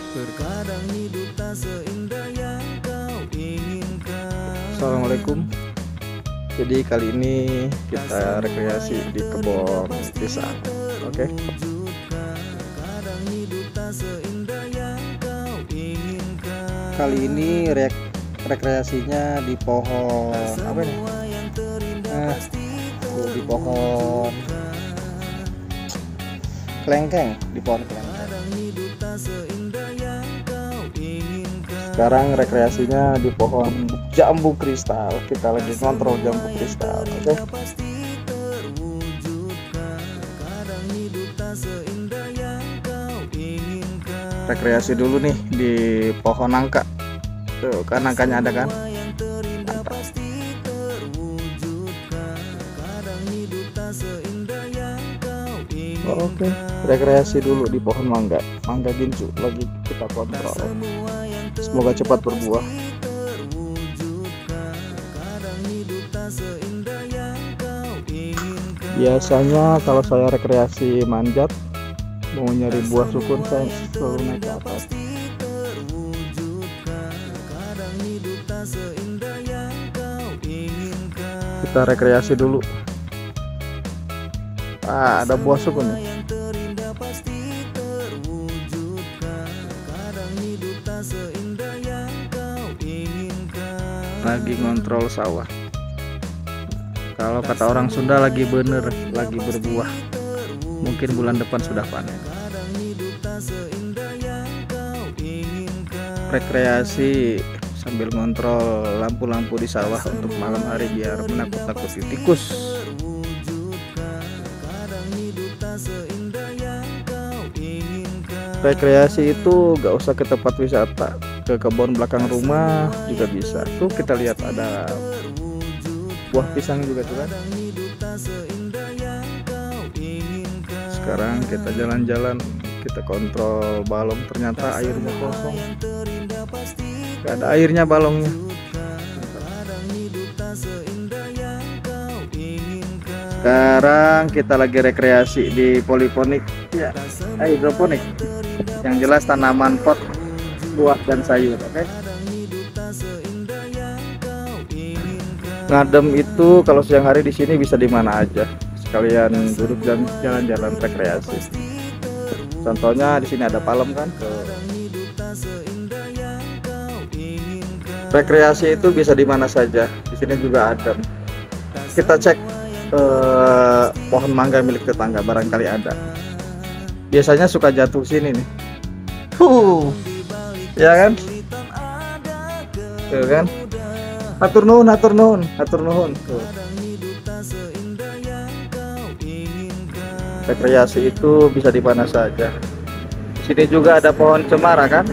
Terkadang hidup tak seindah yang kau inginkan. Assalamualaikum. Jadi kali ini kita rekreasi di kebun pisang. Oke. Terkadang hidup tak seindah yang kau inginkan. Kali ini rekreasinya di pohon apa nih? Di pohon kelengkeng, di pohon kelengkeng. Sekarang rekreasinya di pohon jambu kristal. Kita lagi kontrol jambu kristal. Oke. Rekreasi dulu nih di pohon nangka. Tuh kan nangkanya ada kan? Mantap. Oke, rekreasi dulu di pohon mangga gincu lagi kita kontrol. Semoga cepat berbuah. Biasanya kalau saya rekreasi manjat mau nyari buah sukun, saya selalu naik ke atas. Kita rekreasi dulu. Ada buah sukun nih. Lagi ngontrol sawah. Kalau kata orang Sunda lagi bener, lagi berbuah. Mungkin bulan depan sudah panen. Rekreasi sambil ngontrol lampu-lampu di sawah untuk malam hari biar menakut-nakuti tikus. Rekreasi itu gak usah ke tempat wisata, ke kebun belakang rumah juga bisa. Tuh kita lihat ada buah pisang juga tuh kan. Sekarang kita jalan-jalan, kita kontrol balong, ternyata airnya kosong, gak ada airnya balongnya. Sekarang kita lagi rekreasi di poliponik ya, hidroponik. Yang jelas tanaman pot, buah dan sayur. Oke. Ngadem itu kalau siang hari di sini bisa di mana aja. Sekalian duduk dan jalan-jalan rekreasi. Contohnya di sini ada palem kan. Rekreasi itu bisa di mana saja. Di sini juga adem. Kita cek pohon mangga milik tetangga, barangkali ada. Biasanya suka jatuh sini nih. Ya kan? Tuh kan? Hatur nuhun, hatur nuhun, hatur nuhun. Rekreasi itu bisa di mana saja. Di sini juga ada pohon cemara kan?